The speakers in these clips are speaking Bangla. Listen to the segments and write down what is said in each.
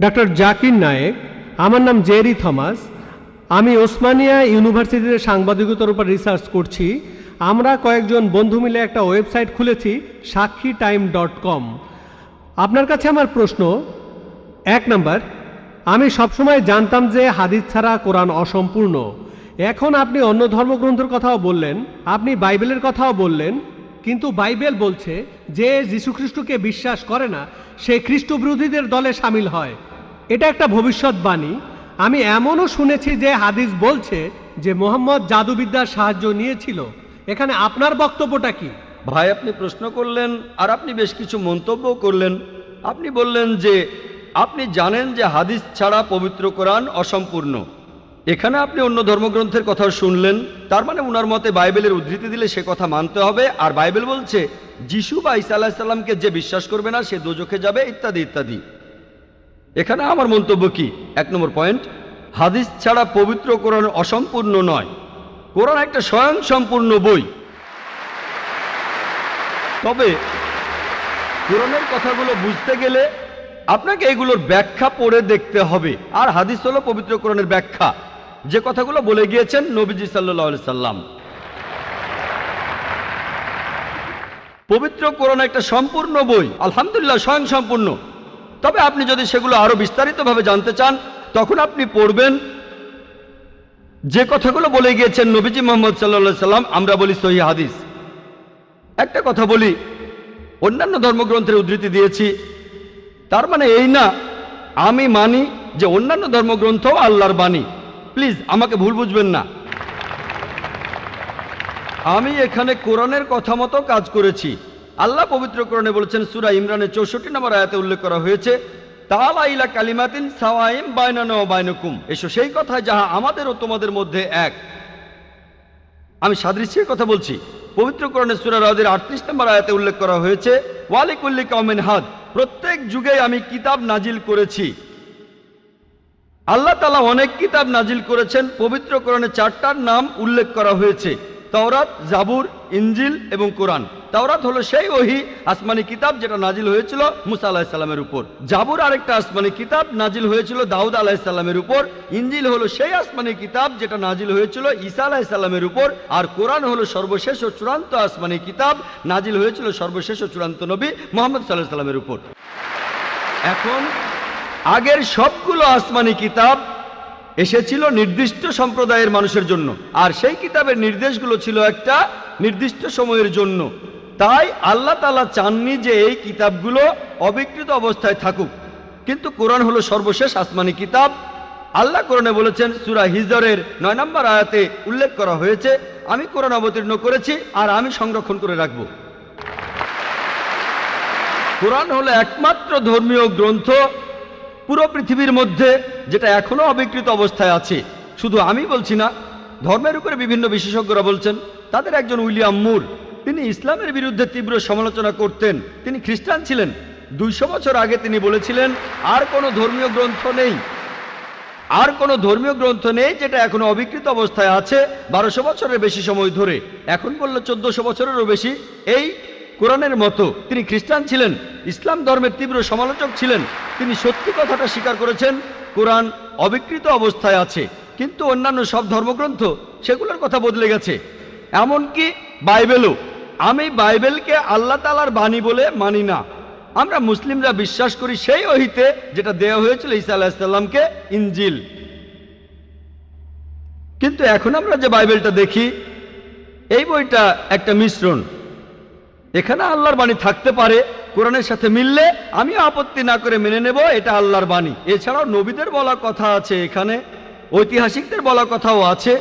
ডক্টর জাকির নায়েক, আমার নাম জেরি থমাস। আমি ওসমানিয়া ইউনিভার্সিটিতে সাংবাদিকতার উপর রিসার্চ করছি। আমরা কয়েকজন বন্ধু মিলে একটা ওয়েবসাইট খুলেছি, সাক্ষীটাইম.com। আপনার কাছে আমার প্রশ্ন, 1 নাম্বার, আমি সবসময় জানতাম যে হাদিস ছাড়া কোরআন অসম্পূর্ণ। এখন আপনি অন্য ধর্মগ্রন্থের কথাও বললেন, আপনি বাইবেলের কথাও বললেন, কিন্তু বাইবেল বলছে যে যীশুখ্রিস্টকে বিশ্বাস করে না সে খ্রিস্ট বিরোধীদের দলে সামিল হয়। এটা একটা ভবিষ্যৎবাণী। আমি এমনও শুনেছি যে হাদিস বলছে যে মুহাম্মদ জাদুবিদ্যার সাহায্য নিয়েছিল। এখানে আপনার বক্তব্যটা কি? ভাই, আপনি প্রশ্ন করলেন আর আপনি বেশ কিছু মন্তব্য করলেন। আপনি বললেন যে আপনি জানেন যে হাদিস ছাড়া পবিত্র কোরআন অসম্পূর্ণ। এখানে আপনি অন্য ধর্মগ্রন্থের কথা শুনলেন, তার মানে ওনার মতে বাইবেলের উদ্ধৃতি দিলে সে কথা মানতে হবে। আর বাইবেল বলছে যিশু বা ঈসা আলাইহিস সালামকে যে বিশ্বাস করবে না সে দোজখে যাবে, ইত্যাদি ইত্যাদি। এখানে আমার মন্তব্য কি? 1 নম্বর পয়েন্ট, হাদিস ছাড়া পবিত্র কোরআন অসম্পূর্ণ নয়। কোরআন একটা স্বয়ং সম্পূর্ণ বই। তবে কোরআনের কথাগুলো বুঝতে গেলে আপনাকে এগুলোর ব্যাখ্যা পড়ে দেখতে হবে। আর হাদিস হলো পবিত্র কোরআনের ব্যাখ্যা, যে কথাগুলো বলে গিয়েছেন নবীজি সাল্লাল্লাহু আলাইহি সাল্লাম। পবিত্র কোরআন একটা সম্পূর্ণ বই, আলহামদুলিল্লাহ স্বয়ং সম্পূর্ণ। তবে আপনি যদি সেগুলো আরো বিস্তারিতভাবে জানতে চান, তখন আপনি পড়বেন যে কথাগুলো বলে গিয়েছেন নবীজি মুহাম্মদ সাল্লাল্লাহু আলাইহি সাল্লাম। আমরা বলি সহিহ হাদিস। একটা কথা বলি, অন্যান্য ধর্মগ্রন্থের উদ্ধৃতি দিয়েছি, তার মানে এই না আমি মানি যে অন্যান্য ধর্মগ্রন্থ আল্লাহর বাণী। প্লিজ আমাকে ভুল বুঝবেন না। আমি এখানে কোরআনের কথা মতো কাজ করেছি। আল্লাহ পবিত্র কোরআনে বলেছেন, সূরা ইমরানের 64 নম্বর আয়াতে উল্লেখ করা হয়েছে, তাআলা ইলা কালিমাতিন সাওয়াইম বাইনানা ওয়া বাইনাকুম, এসো সেই কথায় যাহা আমাদের ও তোমাদের মধ্যে এক। আমি সাদৃশ্যের কথা বলছি। পবিত্র কোরআনে সূরা রাদের 38 নম্বর আয়াতে উল্লেখ করা হয়েছে, ওয়ালিকুল্লি কওমিন হাদ, প্রত্যেক যুগে আমি কিতাব নাজিল করেছি। আল্লাহ তাআলা অনেক কিতাব নাজিল করেছেন। পবিত্র কোরআনে 4টার নাম উল্লেখ করা হয়েছে, তাওরাত, জাবুর, ইনজিল এবং কোরআন। তাওরাত হলো সেই ওহী আসমানি কিতাব যেটা নাজিল হয়েছিল মুসা আলাইহিস সালামের উপর। জাবুর আরেকটা আসমানি কিতাব নাজিল হয়েছিল দাউদ আলাইহিস সালামের উপর। ইনজিল হলো সেই আসমানি কিতাব যেটা নাজিল হয়েছিল ঈসা আলাইহিস সালামের উপর। আর কোরআন হলো সর্বশেষ ও চূড়ান্ত আসমানি কিতাব, নাজিল হয়েছিল সর্বশেষ ও চূড়ান্ত নবী মুহাম্মদ সাল্লাল্লাহু আলাইহি সাল্লামের উপর। এখন আগের সবগুলো আসমানি কিতাব এসেছিল নির্দিষ্ট সম্প্রদায়ের মানুষের জন্য, আর সেই কিতাবের নির্দেশগুলো ছিল একটা নির্দিষ্ট সময়ের জন্য। তাই আল্লাহ তাআলা চাননি যে এই কিতাবগুলো অবিকৃত অবস্থায় থাকুক। কিন্তু কোরআন হলো সর্বশেষ আসমানি কিতাব। আল্লাহ কোরআনে বলেছেন, সূরা হিজরের 9 নম্বর আয়াতে উল্লেখ করা হয়েছে, আমি কোরআন অবতীর্ণ করেছি আর আমি সংরক্ষণ করে রাখব। কোরআন হলো একমাত্র ধর্মীয় গ্রন্থ পুরো পৃথিবীর মধ্যে যেটা এখনো অবিকৃত অবস্থায় আছে। শুধু আমি বলছি না, ধর্মের উপরে বিভিন্ন বিশেষজ্ঞরা বলছেন। তাদের একজন উইলিয়াম মুর, তিনি ইসলামের বিরুদ্ধে তীব্র সমালোচনা করতেন। তিনি খ্রিস্টান ছিলেন। 200 বছর আগে তিনি বলেছিলেন, আর কোনো ধর্মীয় গ্রন্থ নেই, আর কোনো ধর্মীয় গ্রন্থ নেই যেটা এখনো অবিকৃত অবস্থায় আছে 1200 বছরের বেশি সময় ধরে। এখন বলল 1400 বছরেরও বেশি। এই কোরআনের মতো তিনি খ্রিস্টান ছিলেন, ইসলাম ধর্মের তীব্র সমালোচক ছিলেন। তিনি সত্যি কথাটা স্বীকার করেছেন, কোরআন অবিকৃত অবস্থায় আছে। কিন্তু অন্যান্য সব ধর্মগ্রন্থ সেগুলোর কথা বদলে গেছে, এমনকি বাইবেলও। আমি বাইবেলকে আল্লাহ তাআলার বাণী বলে মানি না। আমরা মুসলিমরা বিশ্বাস করি সেই ওহীতে যেটা দেওয়া হয়েছিল ঈসা আলাইহিস সালামকে, ইনজিল। কিন্তু এখন আমরা যে বাইবেলটা দেখি, এই বইটা একটা মিশ্রণ। এখানে আল্লাহর বাণী থাকতে পারে, কোরআনের সাথে মিললে আমিও আপত্তি না করে মেনে নেব এটা আল্লাহর বাণী। এছাড়াও নবীদের বলা কথা আছে, এখানে ঐতিহাসিকদের বলা কথাও আছে।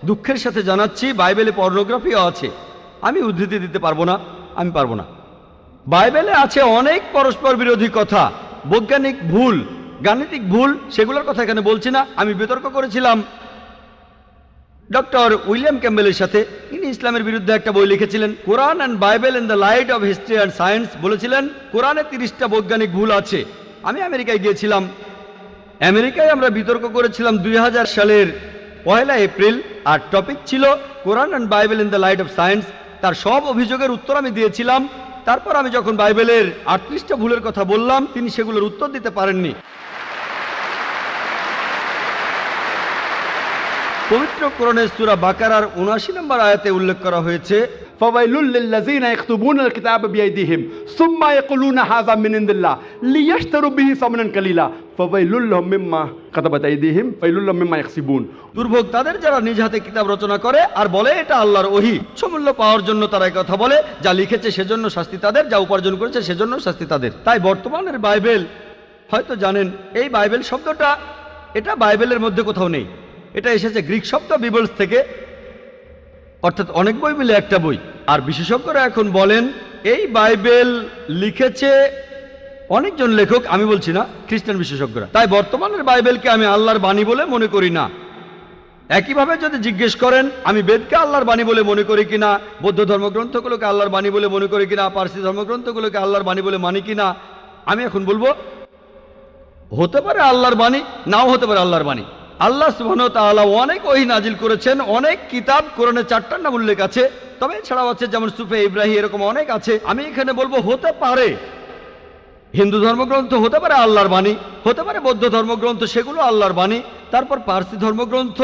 দুঃখের সাথে জানাচ্ছি, বাইবেলে পর্নোগ্রাফিও আছে। আমি উদ্ধৃতি দিতে পারবো না, আমি পারবো না। বাইবেলে আছে অনেক পরস্পর বিরোধী কথা, বৈজ্ঞানিক ভুল, গাণিতিক ভুল, সেগুলোর কথা এখানে বলছি না। আমি বিতর্ক করেছিলাম ডক্টর উইলিয়াম ক্যাম্বেলের সাথে। তিনি ইসলামের বিরুদ্ধে একটা বই লিখেছিলেন, Quran and Bible in the light of history and science. বলেছিলেন কোরআনে 30টা বৈজ্ঞানিক ভুল আছে। আমি আমেরিকায় গিয়েছিলাম। আমেরিকায় আমরা বিতর্ক করেছিলাম 2000 সালের 1 এপ্রিল, আর টপিক ছিল Quran and Bible in the light of science. তার সব অভিযোগের উত্তর আমি দিয়েছিলাম। তারপর আমি যখন বাইবেলের 38টা ভুলের কথা বললাম, তিনি সেগুলোর উত্তর দিতে পারেননি। পবিত্র কোরআনের সূরা বাকারার ৭৯ নম্বর আয়াতে উল্লেখ করা হয়েছে, فويل للذين يكتبون الكتاب بأيديهم ثم يقولون هذا من عند الله ليشتروا به ثمنا قليلا فويل لهم مما كتبت أيديهم ويل لهم مما يكسبون। দুর্ভোগ তাদের যারা নিজ হাতে কিতাব রচনা করে আর বলে এটা আল্লাহর ওহী। সমূল্য পাওয়ার জন্য তারা এই কথা বলে, যা লিখেছে সেজন্য শাস্তি তাদের, যা উপার্জন করেছে সেজন্য শাস্তি তাদের। তাই বর্তমানের বাইবেল, হয়তো জানেন এই বাইবেল শব্দটা এটা বাইবেলের মধ্যে কোথাও নেই। এটা এসেছে গ্রিক শব্দ বিবলস থেকে, অর্থাৎ অনেক বই মিলে একটা বই। আর বিশেষজ্ঞরা এখন বলেন এই বাইবেল লিখেছে অনেকজন লেখক, আমি বলছি না, খ্রিস্টান বিশেষজ্ঞরা। তাই বর্তমানের বাইবেলকে আমি আল্লাহর বাণী বলে মনে করি না। একইভাবে যদি জিজ্ঞেস করেন আমি বেদকে আল্লাহর বাণী বলে মনে করি কিনা, বৌদ্ধ ধর্মগ্রন্থগুলোকে আল্লাহর বাণী বলে মনে করি কিনা, পার্সি ধর্মগ্রন্থগুলোকে আল্লাহর বাণী বলে মানি কিনা, আমি এখন বলবো হতে পারে আল্লাহর বাণী, নাও হতে পারে আল্লাহর বাণী। আল্লাহ সুবহানাহু ওয়া তাআলা অনেক ওহী নাজিল করেছেন, অনেক কিতাব, কোরআনে 4টার নাম উল্লেখ আছে, তবে এছাড়াও আছে যেমন সুফে ইব্রাহিম, এরকম অনেক আছে। আমি এখানে বলবো হতে পারে হিন্দু ধর্মগ্রন্থ হতে পারে আল্লাহর বাণী, হতে পারে বৌদ্ধ ধর্মগ্রন্থ সেগুলো আল্লাহর বাণী, তারপর পার্সি ধর্মগ্রন্থ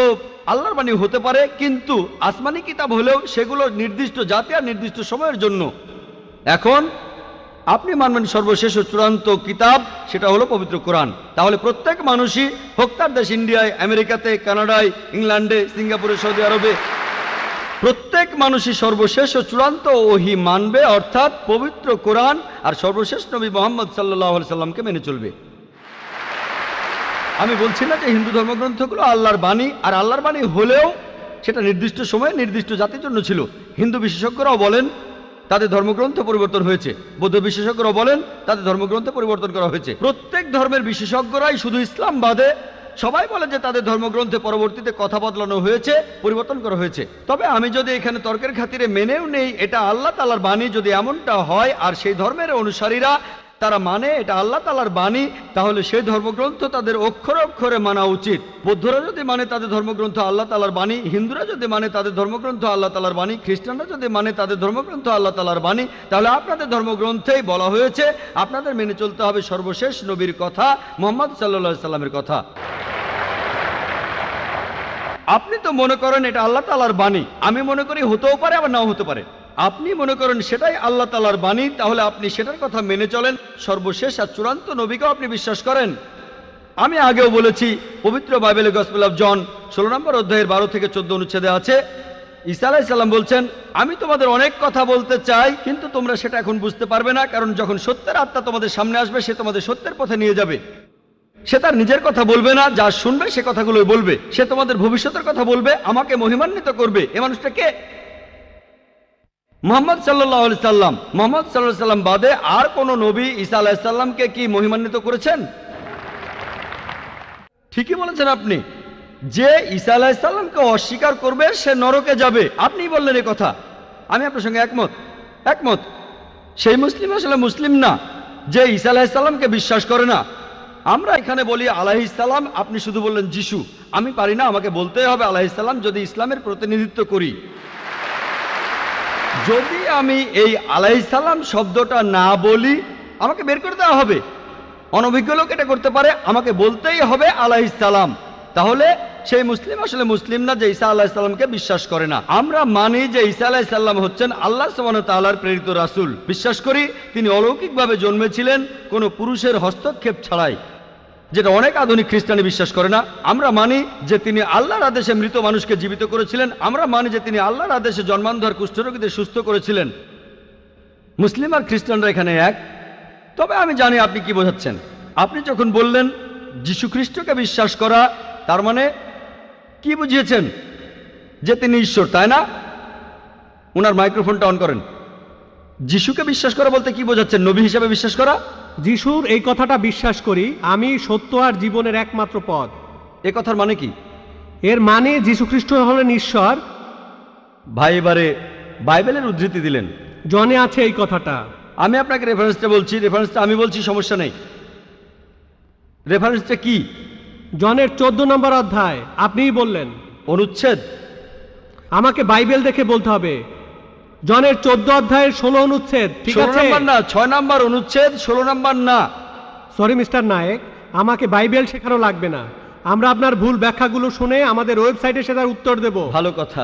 আল্লাহর বাণী হতে পারে, কিন্তু আসমানি কিতাব হলেও সেগুলো নির্দিষ্ট জাতি আর নির্দিষ্ট সময়ের জন্য। এখন আপনি মানবেন সর্বশেষ ও চূড়ান্ত কিতাব, সেটা হলো পবিত্র কোরআন। তাহলে প্রত্যেক মানুষই, হোক তার দেশ ইন্ডিয়ায়, আমেরিকাতে, কানাডায়, ইংল্যান্ডে, সিঙ্গাপুরে, সৌদি আরবে, প্রত্যেক মানুষই সর্বশেষ ও চূড়ান্ত ওহী মানবে, অর্থাৎ পবিত্র কোরআন আর সর্বশেষ নবী মুহাম্মদ সাল্লাল্লাহু আলাইহি সাল্লামকে মেনে চলবে। আমি বলছি না যে হিন্দু ধর্মগ্রন্থগুলো আল্লাহর বাণী, আর আল্লাহর বাণী হলেও সেটা নির্দিষ্ট সময়ে নির্দিষ্ট জাতির জন্য ছিল। হিন্দু বিশেষজ্ঞরাও বলেন তাদের ধর্মগ্রন্থ পরিবর্তন হয়েছে, বৌদ্ধ বিশেষজ্ঞরাও বলেন তাদের ধর্মগ্রন্থ পরিবর্তন করা হয়েছে। প্রত্যেক ধর্মের বিশেষজ্ঞরাই, শুধু ইসলাম বাদে সবাই বলে যে তাদের ধর্মগ্রন্থে পরবর্তীতে কথা বদলানো হয়েছে, পরিবর্তন করা হয়েছে। তবে আমি যদি এখানে তর্কের খাতিরে মেনেও নেই এটা আল্লাহ তাআলার বাণী, যদি এমনটা হয় আর সেই ধর্মের অনুসারীরা তারা মানে এটা আল্লাহ তাআলার বাণী, তাহলে সেই ধর্মগ্রন্থ তাদের অক্ষরে অক্ষরে মানা উচিত। বৌদ্ধরা যদি মানে তাদের ধর্মগ্রন্থ আল্লাহ তাআলার বাণী, হিন্দুরা যদি মানে তাদের ধর্মগ্রন্থ আল্লাহ তাআলার বাণী, খ্রিস্টানরা যদি মানে তাদের ধর্মগ্রন্থ আল্লাহ তাআলার বাণী, তাহলে আপনাদের ধর্মগ্রন্থেই বলা হয়েছে আপনাদের মেনে চলতে হবে সর্বশেষ নবীর কথা, মুহাম্মদ সাল্লাল্লাহু আলাইহি সাল্লামের কথা। আপনি তো মনে করেন এটা আল্লাহ তাআলার বাণী, আমি মনে করি হতেও পারে আবার নাও হতে পারে। আপনি মনে করেন সেটাই আল্লাহ তাআলার বাণী, তাহলে আপনি সেটার কথা মেনে চলেন। সর্বশেষ আর চূড়ান্ত নবীকেও আপনি বিশ্বাস করেন। আমি আগেও বলেছি, পবিত্র বাইবেলে গসপেল অফ জন 16 নম্বর অধ্যায়ের 12 থেকে 14 অনুচ্ছেদে আছে, ঈসা আলাইহিস সালাম বলছেন, আমি তোমাদের অনেক কথা বলতে চাই, কিন্তু তোমরা সেটা এখন বুঝতে পারবে না, কারণ যখন সত্যের আত্মা তোমাদের সামনে আসবে সে তোমাদের সত্যের পথে নিয়ে যাবে। সে তার নিজের কথা বলবে না, যা শুনবে সে কথাগুলোই বলবে। সে তোমাদের ভবিষ্যতের কথা বলবে, আমাকে মহিমান্বিত করবে। এ মানুষটা কে? মুহাম্মদ সাল্লাল্লাহু আলাইহি সাল্লাম। মুহাম্মদ সাল্লাল্লাহু আলাইহি সাল্লাম বাদে আর কোন নবী ঈসা আলাইহিস সালামকে কি মহিমান্বিত করেছেন? ঠিকই বলেছেন আপনি, যে ঈসা আলাইহিস সালামকে অস্বীকার করবে সে নরকে যাবে। আপনি বললেন এই কথা, আমি আপনার সঙ্গে একমত। সেই মুসলিম আসলে মুসলিম না যে ঈসা আলাইহিস সালামকে বিশ্বাস করে না। আমরা এখানে বলি আলাইহিস সালাম, আপনি শুধু বললেন যিশু। আমি পারি না, আমাকে বলতেই হবে আলাইহিস সালাম যদি ইসলামের প্রতিনিধিত্ব করি। যদি আমি এই আলাইহিস সালাম শব্দটা না বলি আমাকে বের করে দেওয়া হবে। অনভিজ্ঞ লোক এটা করতে পারে, আমাকে বলতেই হবে আলাইহিস সালাম। তাহলে সেই মুসলিম আসলে মুসলিম না যে ঈসা আলাইহিস সালামকে বিশ্বাস করে না। আমরা মানি যে ঈসা আলাইহিস সালাম হচ্ছেন আল্লাহ সুবহানাহু ওয়া তাআলার প্রেরিত রাসূল। বিশ্বাস করি তিনি অলৌকিকভাবে জন্মেছিলেন কোনো পুরুষের হস্তক্ষেপ ছাড়াই, যেটা অনেক আধুনিক খ্রিস্টানি বিশ্বাস করে না। আমরা মানি যে তিনি আল্লাহর আদেশে মৃত মানুষকে জীবিত করেছিলেন। আমরা মানি যে তিনি আল্লাহর আদেশে জন্মান্ধ আর কুষ্ঠরোগীদের সুস্থ করেছিলেন। মুসলিম আর খ্রিস্টানরা এখানে এক। তবে আমি জানি আপনি কি বোঝাচ্ছেন। আপনি যখন বললেন যীশু খ্রিস্টকে বিশ্বাস করা, তার মানে কি বুঝিয়েছেন? যে তিনি ঈশ্বর, তাই না? ওনার মাইক্রোফোনটা অন করেন। যিশুকে বিশ্বাস করা বলতে কি বোঝাচ্ছেন? নবী হিসাবে বিশ্বাস করা? যিশুর এই কথাটা বিশ্বাস করি, আমি সত্য আর জীবনের একমাত্র পথ। এ কথার মানে কি? এর মানে যীশু খ্রিস্ট হলেন ঈশ্বর। ভাই এবারে বাইবেলের উদ্ধৃতি দিলেন, জনে আছে এই কথাটা। আমি আপনাকে রেফারেন্সটা বলছি, রেফারেন্সটা আমি বলছি, সমস্যা নেই। রেফারেন্সটা কি? জনের 14 নম্বর অধ্যায়। আপনিই বললেন। অনুচ্ছেদ? আমাকে বাইবেল দেখে বলতে হবে। জনের 14 অধ্যায়ের 16 অনুচ্ছেদ। ঠিক 16 আছে? নাম্বার না, 6 নাম্বার অনুচ্ছেদ, 16 নাম্বার না। সরি মিস্টার নায়েক, আমাকে বাইবেল শেখানো লাগবে না। আমরা আপনার ভুল ব্যাখ্যাগুলো শুনে আমাদের ওয়েবসাইটে সেটার উত্তর দেব। ভালো কথা।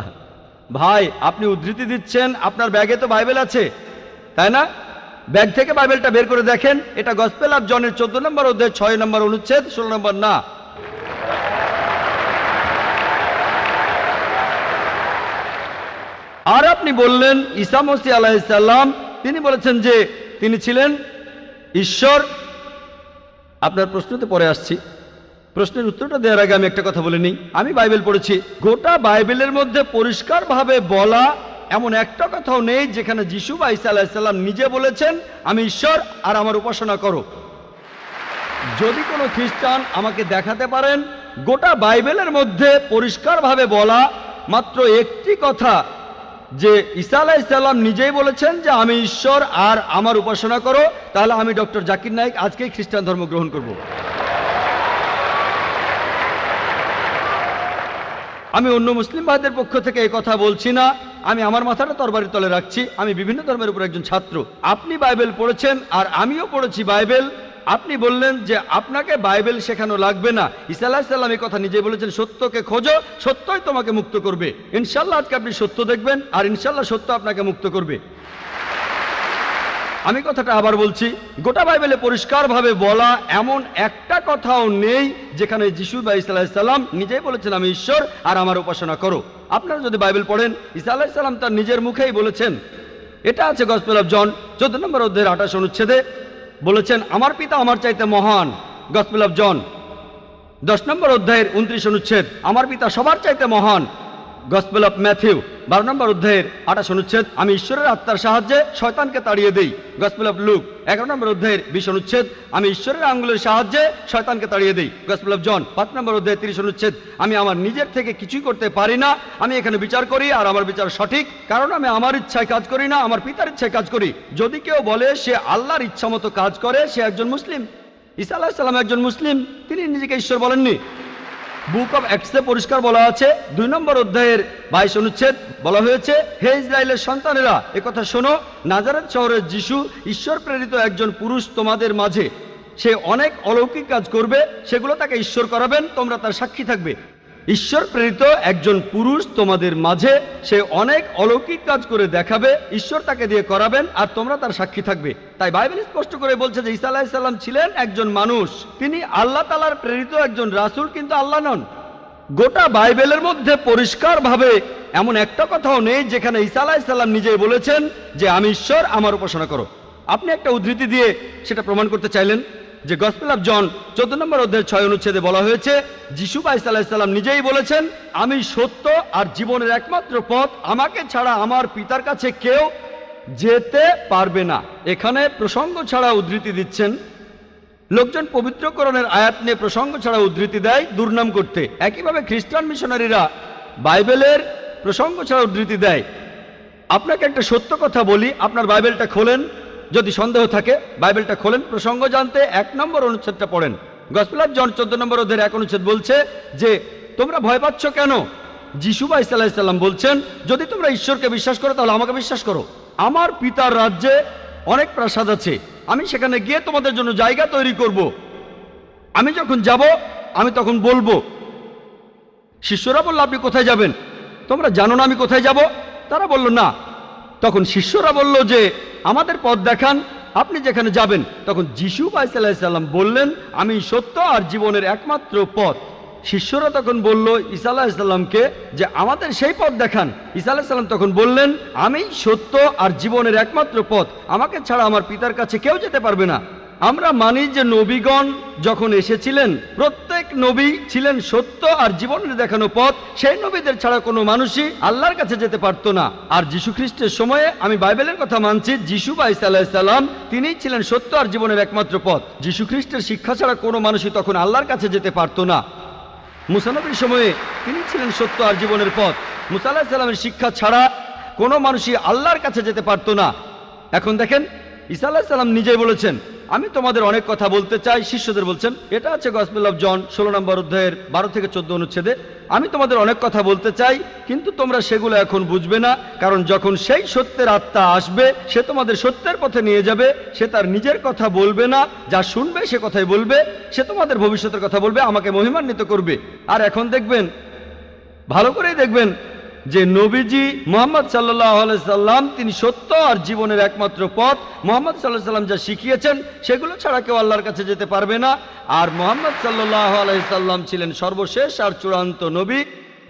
ভাই, আপনি উদ্ধৃতি দিচ্ছেন, আপনার ব্যাগে তো বাইবেল আছে, তাই না? ব্যাগ থেকে বাইবেলটা বের করে দেখেন। এটা গসপেল অফ জনের 14 নম্বর অধ্যায় 6 নম্বর অনুচ্ছেদ 16 নম্বর না। আর আপনি বললেন ঈসা মসীহ আলাইহিস সালাম তিনি বলেছেন যে তিনি ছিলেন ঈশ্বর। আপনার প্রশ্নতে পরে আসছি, প্রশ্নের উত্তরটা দেওয়ার আগে আমি একটা কথা বলে নিই। আমি বাইবেল পড়েছি, গোটা বাইবেলের মধ্যে পরিষ্কারভাবে বলা এমন একটা কথাও নেই যেখানে যিশু বা ঈসা আলাইহিস সালাম নিজে বলেছেন আমি ঈশ্বর আর আমার উপাসনা করো। যদি কোনো খ্রিস্টান আমাকে দেখাতে পারেন গোটা বাইবেলের মধ্যে পরিষ্কারভাবে বলা মাত্র একটি কথা যে ঈসা আলাইহিস সালাম নিজেই বলেছেন যে আমি ঈশ্বর আর আমার উপাসনা করো, তাহলে আমি ডক্টর জাকির নায়েক আজকেই খ্রিস্টান ধর্ম গ্রহণ করব। আমি অন্য মুসলিম ভাইদের পক্ষ থেকে এই কথা বলছি না, আমি আমার মাথাটা তরবারির তলে রাখছি। আমি বিভিন্ন ধর্মের উপর একজন ছাত্র। আপনি বাইবেল পড়েছেন আর আমিও পড়েছি বাইবেল। আপনি বললেন যে আপনাকে বাইবেল শেখানো লাগবে না। ঈসা আলাইহিস সালাম এই কথা নিজে বলেছেন, সত্যকে খোঁজো, সত্যই তোমাকে মুক্ত করবে। ইনশাল্লাহ আজকে আপনি সত্য দেখবেন আর ইনশাল্লাহ সত্য আপনাকে মুক্ত করবে। আমি কথাটা আবার বলছি, গোটা বাইবেলে পরিষ্কারভাবে বলা এমন একটা কথাও নেই যেখানে যিশু বা ঈসা আলাইহিস সালাম নিজেই বলেছেন আমি ঈশ্বর আর আমার উপাসনা করো। আপনারা যদি বাইবেল পড়েন, ঈসা আলাইহিস সালাম তার নিজের মুখেই বলেছেন। এটা আছে গসপেল অফ জন 14 নম্বর অধ্যায়ের 28 অনুচ্ছেদে বলেছেন আমার পিতা আমার চাইতে মহান। গসপেল অফ জন 10 নম্বর অধ্যায়ের 29 অনুচ্ছেদ আমার পিতা সবার চাইতে মহান। গসপেল অফ ম্যাথিউ 12 নম্বর অধ্যায়ের 28 অনুচ্ছেদ আমি ঈশ্বরের আত্মার সাহায্যে শয়তানকে তাড়িয়ে দেই। গসপেল অফ লুক 11 নম্বর অধ্যায়ের 20 অনুচ্ছেদ আমি ঈশ্বরের আঙ্গুলের সাহায্যে শয়তানকে তাড়িয়ে দেই। গসপেল অফ জন 5 নম্বর অধ্যায়ের 30 অনুচ্ছেদ আমি আমার নিজের থেকে কিছুই করতে পারি না, আমি এখানে বিচার করি আর আমার বিচার সঠিক, কারণ আমি আমার ইচ্ছায় কাজ করি না, আমার পিতার ইচ্ছায় কাজ করি। যদি কেউ বলে সে আল্লাহর ইচ্ছা মতো কাজ করে সে একজন মুসলিম। ঈসা আলাইহিস সালাম একজন মুসলিম, তিনি নিজেকে ঈশ্বর বলেননি। বুক অব অ্যাক্টসে পরিষ্কার বলা আছে 2 নম্বর অধ্যায়ের 22 অনুচ্ছেদ বলা হয়েছে হে ইসরায়েলের সন্তানেরা একথা শোনো, নাজারেত শহরের যিশু ঈশ্বর প্রেরিত একজন পুরুষ তোমাদের মাঝে, সে অনেক অলৌকিক কাজ করবে, সেগুলো তাকে ঈশ্বর করাবেন, তোমরা তার সাক্ষী থাকবে। ঈশ্বর প্রেরিত একজন পুরুষ তোমাদের মাঝে, সে অনেক অলৌকিক কাজ করে দেখাবে, ঈশ্বর তাকে দিয়ে করাবেন আর তোমরা তার সাক্ষী থাকবে। তাই বাইবেল স্পষ্ট করে বলছে যে ঈসা আলাইহিস সালাম ছিলেন একজন মানুষ, তিনি আল্লাহ তাআলার প্রেরিত একজন রাসূল, কিন্তু আল্লাহ নন। গোটা বাইবেলের মধ্যে পরিষ্কারভাবে এমন একটা কথাও নেই যেখানে ঈসা আলাইহিস সালাম নিজেই বলেছেন যে আমি ঈশ্বর আমার উপাসনা করো। আপনি একটা উদ্ধৃতি দিয়ে সেটা প্রমাণ করতে চাইলেন যে গসপেল অফ জন 14 নম্বর অধ্যায়ের 6 অনুচ্ছেদে বলা হয়েছে যিশু বা ঈসা আলাইহিস সালাম নিজেই বলেছেন আমি সত্য আর জীবনের একমাত্র পথ, আমাকে ছাড়া আমার পিতার কাছে কেউ যেতে পারবে না। এখানে প্রসঙ্গ ছাড়া উদ্ধৃতি দিচ্ছেন। লোকজন পবিত্রকরণের আয়াত নিয়ে প্রসঙ্গ ছাড়া উদ্ধৃতি দেয় দুর্নাম করতে। একইভাবে খ্রিস্টান মিশনারিরা বাইবেলের প্রসঙ্গ ছাড়া উদ্ধৃতি দেয়। আপনাকে একটা সত্য কথা বলি, আপনার বাইবেলটা খোলেন, যদি সন্দেহ থাকে বাইবেলটা খোলেন, প্রসঙ্গ জানতে 1 নম্বর অনুচ্ছেদটা পড়েন। গসপেল অফ জন 14 নম্বর অধ্যায়ের 1 অনুচ্ছেদ বলছে যে তোমরা ভয় পাচ্ছ কেন? যিশু বা ঈসা আলাইহিস সালাম বলছেন যদি তোমরা ঈশ্বরকে বিশ্বাস করো তাহলে আমাকে বিশ্বাস করো। আমার পিতার রাজ্যে অনেক প্রাসাদ আছে, আমি সেখানে গিয়ে তোমাদের জন্য জায়গা তৈরি করব। আমি যখন যাব আমি তখন বলবো। শিষ্যরা বলল আপনি কোথায় যাবেন? তোমরা জানো না আমি কোথায় যাব? তারা বলল না। তখন শিষ্যরা বলল যে আমাদের পথ দেখান, আপনি যেখানে যাবেন। তখন যিশু বা ঈসা আলাইহিস সালাম বললেন আমি সত্য আর জীবনের একমাত্র পথ। শিষ্যরা তখন বলল ঈসা আলাইহিস সালামকে যে আমাদের সেই পথ দেখান। ঈসা আলাইহিস সালাম তখন বললেন আমি সত্য আর জীবনের একমাত্র পথ, আমাকে ছাড়া আমার পিতার কাছে কেউ যেতে পারবে না। আমরা মানি যে নবীগণ যখন এসেছিলেন প্রত্যেক নবী ছিলেন সত্য আর জীবনের দেখানো পথ, সেই নবীদের ছাড়া কোনো মানুষই আল্লাহর কাছে যেতে পারতো না। আর যীশু খ্রিস্টের সময়ে আমি বাইবেলের কথা মানছি, যিশু বা ঈসা আলাইহিস সালাম তিনিই ছিলেন সত্য আর জীবনের একমাত্র পথ। যীশু খ্রিস্টের শিক্ষা ছাড়া কোনো মানুষই তখন আল্লাহর কাছে যেতে পারতো না। মুসা নবীর সময়ে তিনি ছিলেন সত্য আর জীবনের পথ। মুসা আলাইহিস সালামের শিক্ষা ছাড়া কোনো মানুষই আল্লাহর কাছে যেতে পারতো না। এখন দেখেন ঈসা আলাইহিস সালাম নিজেই বলেছেন আমি তোমাদের অনেক কথা বলতে চাই, শিষ্যদের বলছেন, এটা আছে গসপেল অফ জন 16 নম্বর অধ্যায়ের 12 থেকে 14 অনুচ্ছেদে। আমি তোমাদের অনেক কথা বলতে চাই, কিন্তু তোমরা সেগুলো এখন বুঝবে না, কারণ যখন সেই সত্যের আত্মা আসবে সে তোমাদের সত্যের পথে নিয়ে যাবে। সে তার নিজের কথা বলবে না, যা শুনবে সে কথাই বলবে। সে তোমাদের ভবিষ্যতের কথা বলবে, আমাকে মহিমান্বিত করবে। আর এখন দেখবেন, ভালো করেই দেখবেন যে নবীজি মুহাম্মদ সাল্লাল্লাহু আলাইহি সাল্লাম তিনি সত্য আর জীবনের একমাত্র পথ। মুহাম্মদ সাল্লাল্লাহু আলাইহি সাল্লাম যা শিখিয়েছেন সেগুলো ছাড়া কেউ আল্লাহর কাছে যেতে পারবে না। আর মুহাম্মদ সাল্লাল্লাহু আলাইহি সাল্লাম ছিলেন সর্বশেষ আর চূড়ান্ত নবী।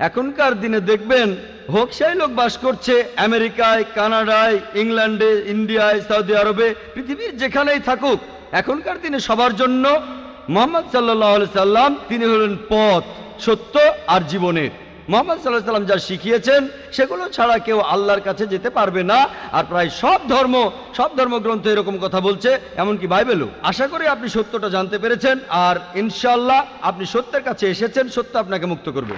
এখনকার দিনে দেখবেন, হোক সেই লোক বাস করছে আমেরিকায়, কানাডায়, ইংল্যান্ডে, ইন্ডিয়ায়, সৌদি আরবে, পৃথিবীর যেখানেই থাকুক, এখনকার দিনে সবার জন্য মুহাম্মদ সাল্লাল্লাহু আলাইহি সাল্লাম তিনি হলেন পথ, সত্য আর জীবনের। মুহাম্মদ সাল্লাল্লাহু আলাইহি সাল্লাম যা শিখিয়েছেন সেগুলো ছাড়া কেউ আল্লাহর কাছে যেতে পারবে না। আর প্রায় সব ধর্মগ্রন্থ এরকম কথা বলছে, এমনকি বাইবেলও। আশা করি আপনি সত্যটা জানতে পেরেছেন, আর ইনশাআল্লাহ আপনি সত্যের কাছে এসেছেন, সত্য আপনাকে মুক্ত করবে।